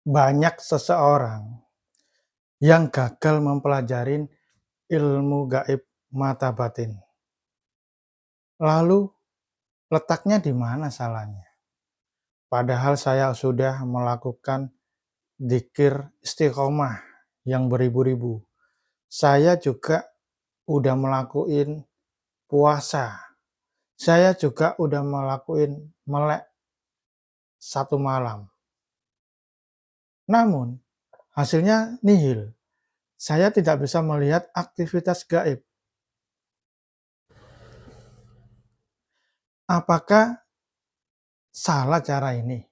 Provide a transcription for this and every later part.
Banyak seseorang yang gagal mempelajari ilmu gaib mata batin. Lalu letaknya di mana salahnya? Padahal saya sudah melakukan dzikir istiqomah yang beribu-ribu. Saya juga udah melakukan puasa. Saya juga udah melakukan melek satu malam. Namun hasilnya nihil. Saya tidak bisa melihat aktivitas gaib. Apakah salah cara ini?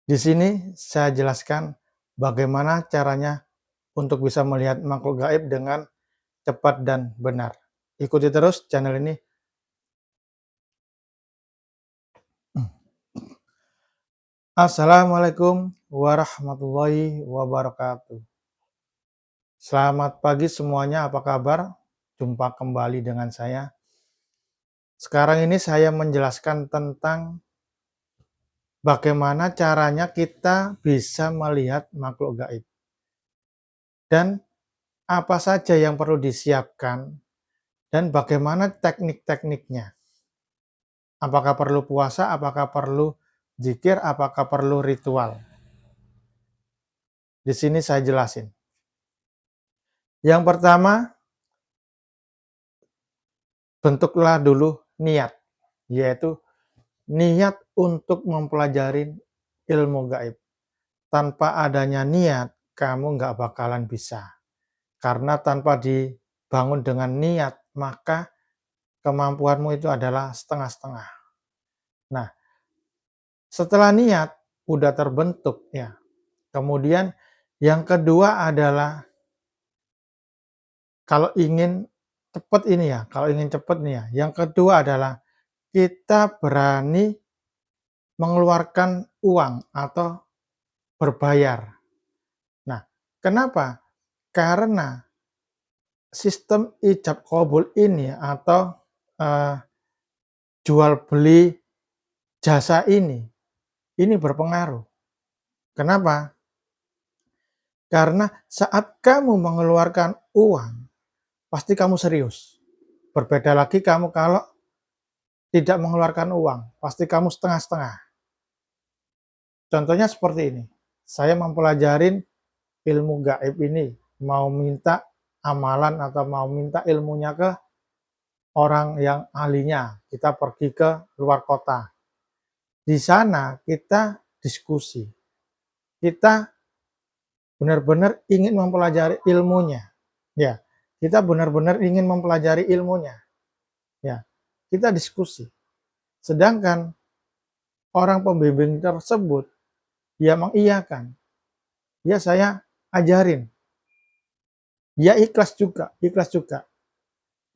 Di sini saya jelaskan bagaimana caranya untuk bisa melihat makhluk gaib dengan cepat dan benar. Ikuti terus channel ini. Assalamualaikum warahmatullahi wabarakatuh. Selamat pagi semuanya, apa kabar? Jumpa kembali dengan saya. Sekarang ini saya menjelaskan tentang bagaimana caranya kita bisa melihat makhluk gaib. Dan apa saja yang perlu disiapkan dan bagaimana teknik-tekniknya. Apakah perlu puasa, apakah perlu zikir, apakah perlu ritual. Di sini saya jelasin. Yang pertama, bentuklah dulu niat, yaitu niat untuk mempelajari ilmu gaib. Tanpa adanya niat, kamu nggak bakalan bisa. Karena tanpa dibangun dengan niat, maka kemampuanmu itu adalah setengah-setengah. Nah, setelah niat udah terbentuk ya. Kemudian yang kedua adalah kalau ingin cepat ini ya, kalau ingin cepat nih ya. Yang kedua adalah kita berani mengeluarkan uang atau berbayar. Nah, kenapa? Karena sistem ijab kabul ini atau uh, jual beli jasa ini berpengaruh. Kenapa? Karena saat kamu mengeluarkan uang, pasti kamu serius. Berbeda lagi kamu kalau tidak mengeluarkan uang, pasti kamu setengah-setengah. Contohnya seperti ini, saya mempelajari ilmu gaib ini, mau minta amalan atau mau minta ilmunya ke orang yang ahlinya, kita pergi ke luar kota. Di sana kita diskusi, kita benar-benar ingin mempelajari ilmunya. Ya, kita benar-benar ingin mempelajari ilmunya. Ya, kita diskusi. Sedangkan orang pembimbing tersebut dia mengiyakan. Ya saya ajarin. Dia ikhlas juga, ikhlas juga.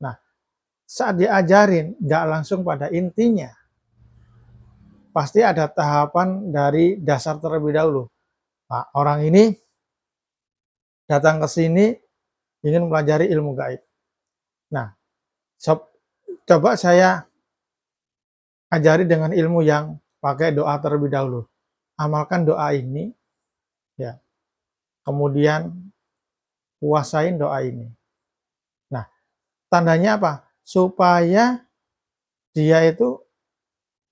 Nah, saat diajarin nggak langsung pada intinya. Pasti ada tahapan dari dasar terlebih dahulu. Pak, orang ini datang ke sini ingin mempelajari ilmu gaib. Nah, coba saya ajari dengan ilmu yang pakai doa terlebih dahulu. Amalkan doa ini, ya. Kemudian puasain doa ini. Nah, tandanya apa? Supaya dia itu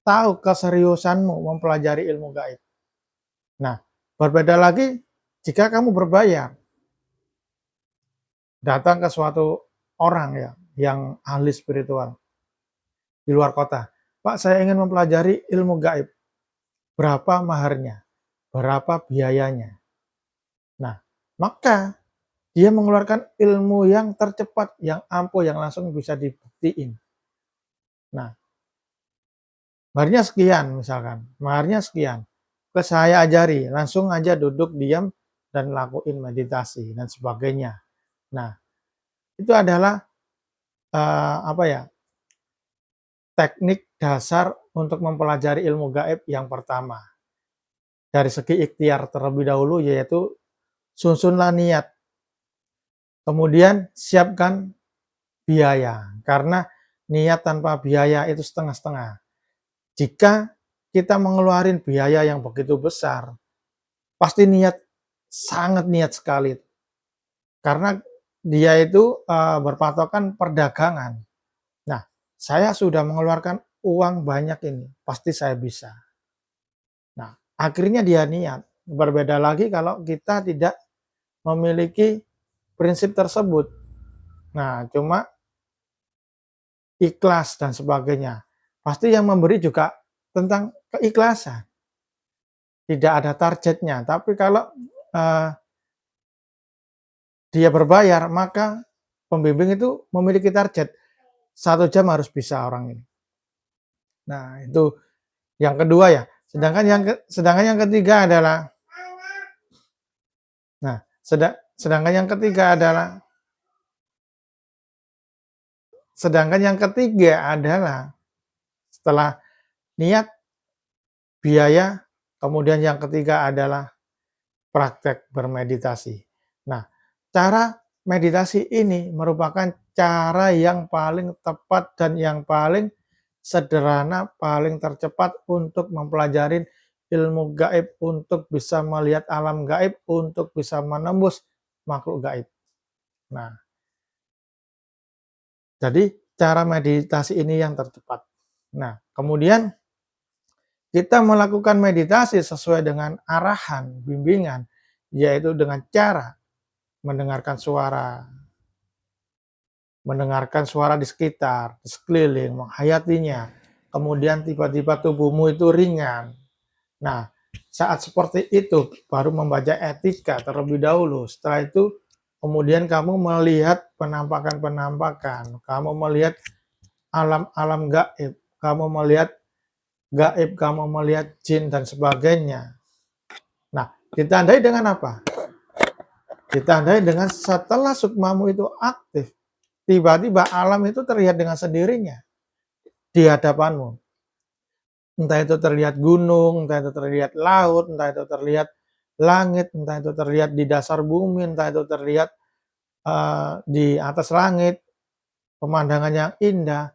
tahu keseriusanmu mempelajari ilmu gaib. Nah, berbeda lagi jika kamu berbayar, datang ke suatu orang ya yang ahli spiritual di luar kota. Pak, saya ingin mempelajari ilmu gaib. Berapa maharnya? Berapa biayanya? Nah, maka dia mengeluarkan ilmu yang tercepat, yang ampuh, yang langsung bisa dibuktiin. Nah, maharnya sekian misalkan, maharnya sekian. Ke saya ajari, langsung aja duduk diam dan lakuin meditasi dan sebagainya. Nah, itu adalah apa ya? Teknik dasar untuk mempelajari ilmu gaib yang pertama. Dari segi ikhtiar terlebih dahulu yaitu susunlah niat. Kemudian siapkan biaya karena niat tanpa biaya itu setengah-setengah. Jika kita mengeluarkan biaya yang begitu besar, pasti niat, sangat niat sekali. Karena dia itu, berpatokan perdagangan. Nah, saya sudah mengeluarkan uang banyak ini, pasti saya bisa. Nah, akhirnya dia niat. Berbeda lagi kalau kita tidak memiliki prinsip tersebut. Nah, cuma ikhlas dan sebagainya. Pasti yang memberi juga tentang keikhlasan, tidak ada targetnya. Tapi kalau, eee, dia berbayar, maka pembimbing itu memiliki target, 1 jam harus bisa orang ini. Nah, itu yang kedua ya. Sedangkan yang ketiga adalah nah, sedangkan yang ketiga adalah setelah niat, biaya, kemudian yang ketiga adalah praktek bermeditasi. Nah, cara meditasi ini merupakan cara yang paling tepat dan yang paling sederhana, paling tercepat untuk mempelajari ilmu gaib, untuk bisa melihat alam gaib, untuk bisa menembus makhluk gaib. Nah, jadi cara meditasi ini yang tercepat. Nah, kemudian kita melakukan meditasi sesuai dengan arahan, bimbingan, yaitu dengan cara mendengarkan suara di sekitar, di sekeliling, menghayatinya. Kemudian tiba-tiba tubuhmu itu ringan. Nah, saat seperti itu baru membaca etika terlebih dahulu. Setelah itu kemudian kamu melihat penampakan-penampakan, kamu melihat alam-alam gaib, kamu melihat gaib, kamu melihat jin dan sebagainya. Nah, ditandai dengan apa? Ditandai dengan setelah sukmamu itu aktif, tiba-tiba alam itu terlihat dengan sendirinya di hadapanmu. Entah itu terlihat gunung, entah itu terlihat laut, entah itu terlihat langit, entah itu terlihat di dasar bumi, entah itu terlihat di atas langit, pemandangan yang indah,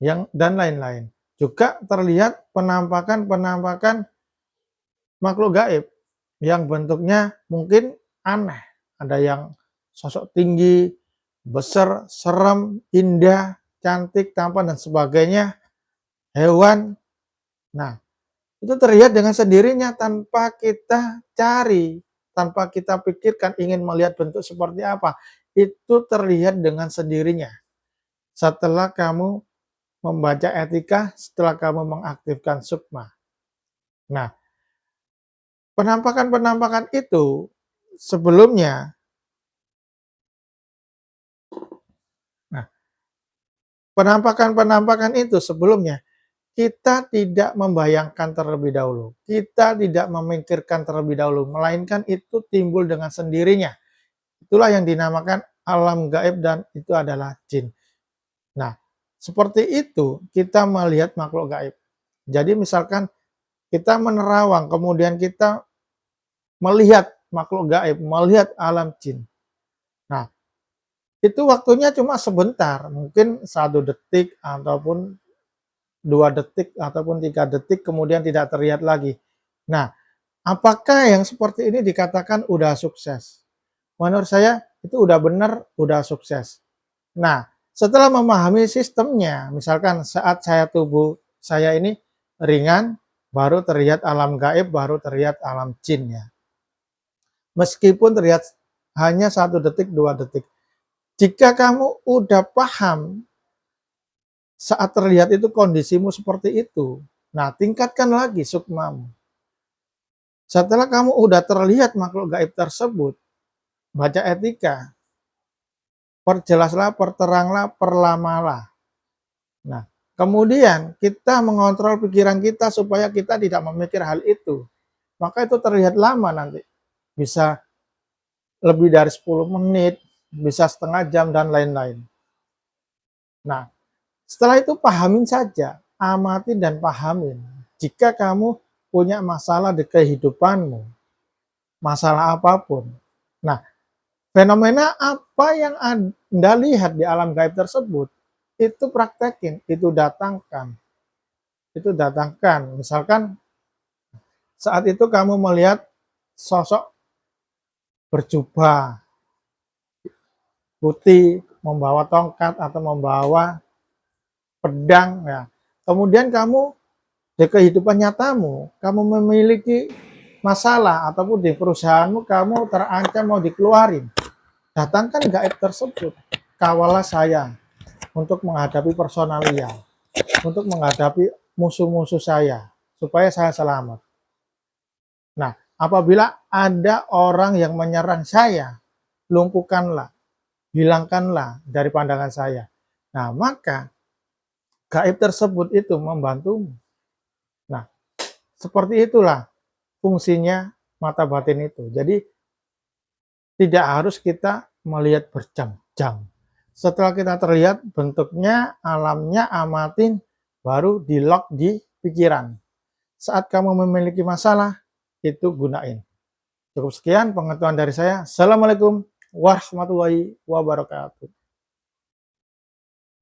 yang dan lain-lain. Juga terlihat penampakan-penampakan makhluk gaib yang bentuknya mungkin aneh. Ada yang sosok tinggi, besar, serem, indah, cantik, tampan, dan sebagainya, hewan. Nah, itu terlihat dengan sendirinya tanpa kita cari, tanpa kita pikirkan ingin melihat bentuk seperti apa. Itu terlihat dengan sendirinya. Setelah kamu membaca etika, setelah kamu mengaktifkan sukma. Nah, penampakan-penampakan itu sebelumnya, nah, penampakan-penampakan itu sebelumnya kita tidak membayangkan terlebih dahulu, kita tidak memikirkan terlebih dahulu, melainkan itu timbul dengan sendirinya. Itulah yang dinamakan alam gaib dan itu adalah jin. Nah, seperti itu kita melihat makhluk gaib. Jadi misalkan kita menerawang, kemudian kita melihat makhluk gaib, melihat alam jin. Nah, itu waktunya cuma sebentar, mungkin 1 detik ataupun 2 detik ataupun 3 detik kemudian tidak terlihat lagi. Nah, apakah yang seperti ini dikatakan udah sukses? Menurut saya itu udah benar, udah sukses. Nah, setelah memahami sistemnya, misalkan saat tubuh saya ini ringan, baru terlihat alam gaib, baru terlihat alam jin ya. Meskipun terlihat hanya 1 detik, 2 detik. Jika kamu udah paham saat terlihat itu kondisimu seperti itu, nah tingkatkan lagi sukmamu. Setelah kamu udah terlihat makhluk gaib tersebut, baca etika, perjelaslah, perteranglah, perlamalah. Nah, kemudian kita mengontrol pikiran kita supaya kita tidak memikir hal itu. Maka itu terlihat lama nanti. Bisa lebih dari 10 menit, bisa setengah jam, dan lain-lain. Nah, setelah itu pahamin saja, amati dan pahamin. Jika kamu punya masalah di kehidupanmu, masalah apapun. Nah, fenomena apa yang Anda lihat di alam gaib tersebut, itu praktekin, itu datangkan. Itu datangkan. Misalkan saat itu kamu melihat sosok berjubah putih, membawa tongkat atau membawa pedang ya. Kemudian kamu di kehidupan nyatamu, kamu memiliki masalah ataupun di perusahaanmu kamu terancam mau dikeluarin. Datangkan gaib tersebut. Kawalah saya untuk menghadapi personalia, untuk menghadapi musuh-musuh saya, supaya saya selamat. Nah, apabila ada orang yang menyerang saya, lumpuhkanlah, hilangkanlah dari pandangan saya. Nah, maka gaib tersebut itu membantumu. Nah, seperti itulah fungsinya mata batin itu. Jadi, tidak harus kita melihat berjam-jam. Setelah kita terlihat bentuknya, alamnya, amatin, baru di-lock di pikiran. Saat kamu memiliki masalah, itu gunain. Cukup sekian pengetahuan dari saya. Assalamualaikum warahmatullahi wabarakatuh.